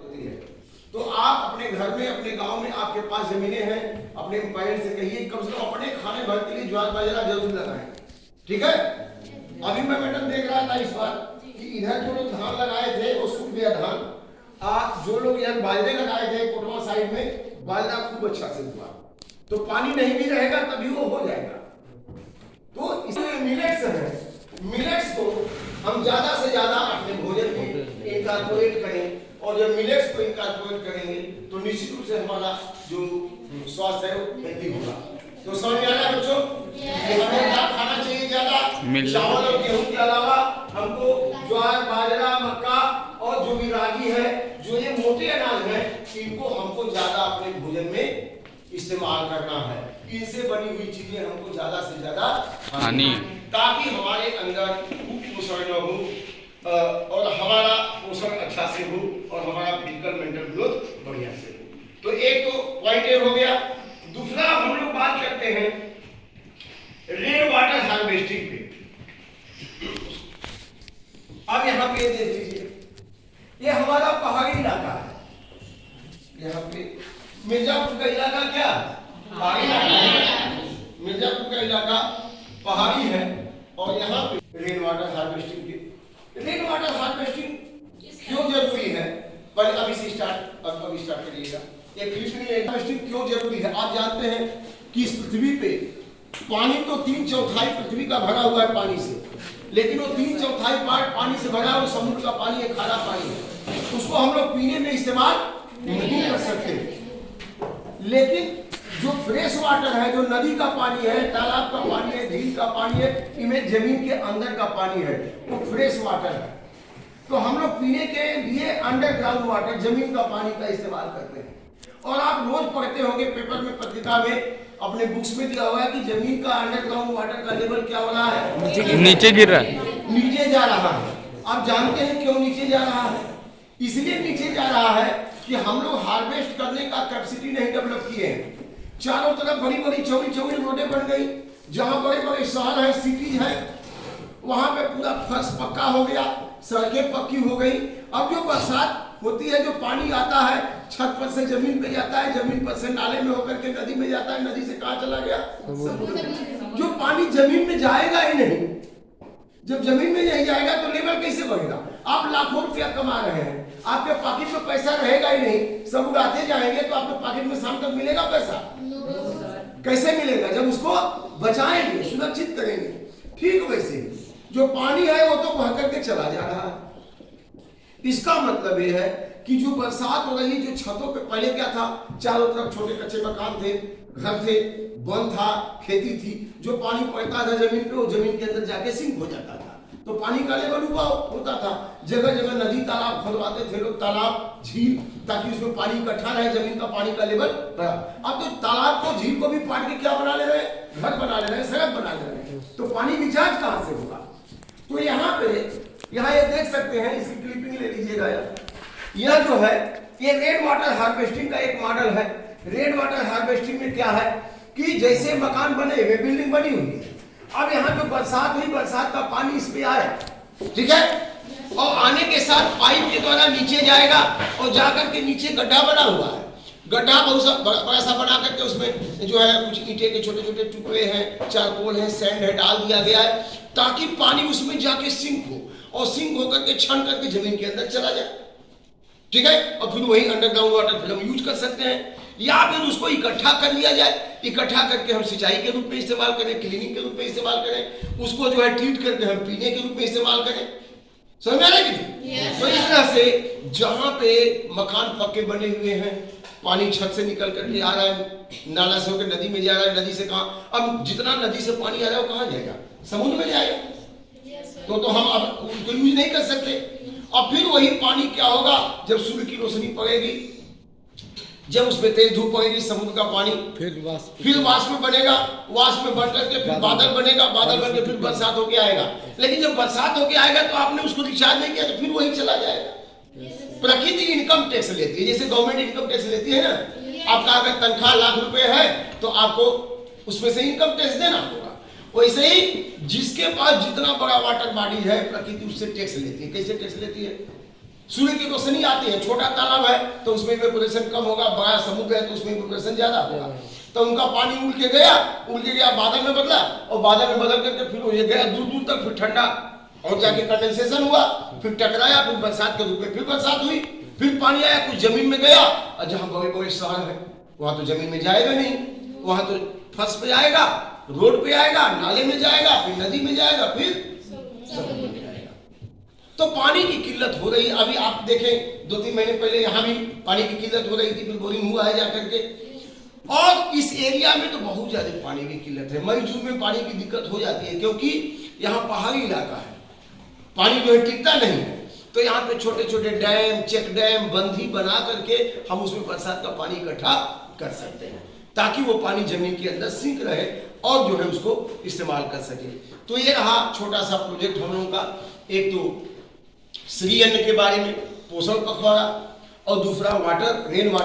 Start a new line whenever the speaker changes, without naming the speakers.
होती है। तो आप अपने घर में, अपने गांव में आपके पास जमीनें हैं, अपने पेरेंट्स से कहिए कम से कम अपने खाने भर के लिए ज्वार बाजरा जरूर लगाएं। ठीक है। अभी मैं मैडम देख रहा था इस बार कि इधर जो लोग धान लगाए थे वो सूख गया धान। जो लोग यहाँ बाजरे लगाए थे कोटवा साइड में, बाजरा खूब अच्छा से हुआ। तो पानी नहीं भी रहेगा तभी वो हो जाएगा। तो इसमें मिलेट्स है, मिलेट्स को हम ज्यादा से ज्यादा अपने भोजन में इनकॉर्पोरेट करें, और जब मिलेट्स को इनकॉर्पोरेट करेंगे तो निश्चित रूप से हमारा जो स्वास्थ्य है वो हेल्दी होगा। तो समझ में आ रहा है बच्चों? हमें क्या खाना चाहिए ज्यादा? चावल और गेहूं के अलावा हमको ज्वार, बाजरा, मक्का और जो भी रागी है, जो ये मोटे अनाज है, इनको हमको ज्यादा अपने भोजन में इस्तेमाल करना है। इनसे बनी हुई चीजें हमको ज्यादा से ज्यादा खानी, ताकि हमारे अंदर कुपोषण न हो और हमारा पोषण अच्छा से हो और हमारा फिजिकल मेंटल ग्रोथ बढ़िया से हो। तो एक तो पॉइंट हो गया। दूसरा हम लोग बात करते हैं रेन वाटर हार्वेस्टिंग पे। अब यहाँ पे देख लीजिए, ये हमारा पहाड़ी इलाका है। यहाँ पे मिर्जापुर का इलाका क्या पहाड़ी इलाका है, मिर्जापुर का इलाका पहाड़ी है। और यहाँ पे रेन वाटर हार्वेस्टिंग की, रेन वाटर हार्वेस्टिंग क्यों जरूरी है? पहले अभी से स्टार्ट करिएगा। एक हार्वेस्टिंग क्यों जरूरी है? आप जानते हैं कि इस पृथ्वी पे पानी तो 3/4 पृथ्वी का भरा हुआ है पानी से, लेकिन वो 3/4 पार्ट पानी से भरा हुआ समुद्र का पानी है, खारा पानी है, उसको हम लोग पीने में इस्तेमाल नहीं कर सकते। लेकिन जो फ्रेश वाटर है, जो नदी का पानी है, तालाब का पानी है, झील का पानी है, इनमें जमीन के अंदर का पानी है, वो फ्रेश वाटर है। तो हम लोग पीने के लिए अंडरग्राउंड वाटर, जमीन का पानी का इस्तेमाल करते हैं। और आप रोज पढ़ते होंगे पेपर में, पत्रिका में, अपने बुक्स में दिया हुआ है कि जमीन का अंडरग्राउंड वाटर का लेवल क्या हो रहा है?
नीचे गिर रहा है,
नीचे जा रहा है। आप जानते हैं क्यों नीचे जा रहा है? इसलिए नीचे जा रहा है कि हम लोग हार्वेस्ट करने का कैपेसिटी नहीं डेवलप किए हैं। चारों तरफ बड़ी बड़ी चौड़ी चौड़ी रोडें बन गई, जहां बड़े बड़े शहर है, सिटीज है, वहां पे पूरा फर्श पक्का हो गया, सड़कें पक्की हो गई। अब जो बरसात होती है, जो पानी आता है छत पर से जमीन पे जाता है, जमीन पर से नाले में होकर के नदी में जाता है, नदी से कहाँ चला गया? समुद्र। जो पानी जमीन में जाएगा ही नहीं, जब जमीन में नहीं जाएगा तो लेवल कैसे बढ़ेगा? आप लाखों रुपया कमा रहे हैं, आपके पॉकेट में पैसा रहेगा ही नहीं, सब उड़ाते जाएंगे तो आपके पॉकेट में शाम तक मिलेगा पैसा? कैसे मिलेगा? जब उसको बचाएंगे, सुरक्षित करेंगे। ठीक वैसे जो पानी है वो तो बह करके चला जा रहा है। इसका मतलब ये है कि जो बरसात हो रही है, जो छतों पे पहले क्या था, चारों तरफ छोटे कच्चे मकान थे, घर थे, वन था, खेती थी, जो पानी पड़ता था जमीन पे वो जमीन के अंदर जाके सिंक हो जाता था, तो पानी का लेवल ऊपर होता था। जगह जगह नदी तालाब खुदवाते थे लोग, तालाब झील, ताकि उसमें पानी इकट्ठा रहे, जमीन का पानी का लेवल बढ़ा। अब तो तालाब को, झील को भी पाट के क्या बना ले रहे हैं? घर बना ले रहे हैं, सड़क बना ले रहे हैं। तो पानी रिचार्ज कहाँ से होगा? तो यहाँ पे, यहाँ ये देख सकते हैं, इसकी क्लिपिंग ले लीजिएगा। यह जो है ये रेन वाटर हार्वेस्टिंग का एक मॉडल है। रेन वाटर हार्वेस्टिंग में क्या है कि जैसे मकान बने हुए, बिल्डिंग बनी हुई है, अब यहाँ जो बरसात हुई, बरसात का पानी इस पे आया, ठीक है, और आने के साथ पाइप के द्वारा नीचे जाएगा और जाकर के नीचे गड्ढा बना हुआ है। गड्ढा बहुत बड़ा सा बना करके उसमें जो है कुछ ईंटे के छोटे छोटे टुकड़े हैं, चारकोल है, सैंड है, डाल दिया गया है, ताकि पानी उसमें जाके सिंक हो, और सिंक होकर के छन करके जमीन के अंदर चला जाए। ठीक है, और फिर वही अंडरग्राउंड वाटर फिर हम यूज कर सकते हैं, या फिर उसको इकट्ठा कर लिया जाए, इकट्ठा करके हम सिंचाई के रूप में इस्तेमाल करें, क्लीनिंग के रूप में इस्तेमाल करें, उसको जो है ट्रीट करके हम पीने के रूप में इस्तेमाल करें। समझ आ रहा है कि नहीं? तो इस तरह से जहां पे मकान पक्के बने हुए हैं, पानी छत से निकल करके आ रहा है, नाला से होकर नदी में जा रहा है, नदी से कहाँ, अब जितना नदी से पानी आ रहा है वो कहाँ जाएगा? समुद्र में जाएगा। तो हम अब उसको यूज नहीं कर सकते। और फिर वही पानी क्या होगा, जब सूर्य की रोशनी पड़ेगी, जब उसमें तेज धूप पड़ेगी, समुद्र का पानी फिर वाष्प में बनेगा, वाष्प में बढ़ करके फिर बादल बनेगा, बादल बन के फिर बरसात होके आएगा। लेकिन जब बरसात होके आएगा तो आपने उसको रिचार्ज नहीं किया तो फिर वही चला जाएगा। प्रकृति इनकम टैक्स लेती है, जैसे गवर्नमेंट इनकम टैक्स लेती है ना। आपका अगर तनख्वाह ₹1,00,000 है तो आपको उसमें से इनकम टैक्स देना होगा। वैसे ही जिसके पास जितना बड़ा वाटर बॉडी है, प्रकृति उससे टैक्स लेती है। कैसे टैक्स लेती है? सूर्य की रोशनी आती है, छोटा तालाब है तो उसमें इवेपोरेशन कम होगा, बड़ा समुद्र है तो उसमें इवेपोरेशन ज्यादा होगा। तो उनका पानी उड़ के गया बादल में बदला, और बादल में बदल करके फिर ये गया दूर दूर तक, फिर ठंडा और जाके कंडेंसेशन हुआ, फिर टकराया, फिर बरसात के रूप में फिर बरसात हुई, फिर पानी आया, कुछ जमीन में गया, और जहां बड़े बड़े शहर है वहां तो जमीन में जाएगा नहीं, वहां तो फर्श पे आएगा, रोड पे आएगा, नाले में जाएगा, फिर नदी में जाएगा, फिर समुद्र में जाएगा। तो पानी की किल्लत हो रही है। अभी आप देखें 2-3 महीने पहले यहाँ भी पानी की किल्लत हो रही थी, फिर बोरिंग हुआ है जाकर के, और इस एरिया में तो बहुत ज्यादा पानी की किल्लत है। मई जून में पानी की दिक्कत हो जाती है, क्योंकि यहाँ पहाड़ी इलाका है, पानी जो है टिकता नहीं है। तो यहाँ पे छोटे छोटे डैम, चेक डैम, बंधी बना करके हम उसमें बरसात का पानी इकट्ठा कर सकते हैं, ताकि वो पानी जमीन के अंदर सिंक रहे और जो है उसको इस्तेमाल कर सके। तो ये रहा छोटा सा प्रोजेक्ट हम लोगों का, एक तो श्री अन्न के बारे में, पोषण पखवाड़ा, और दूसरा वाटर रेन वाटर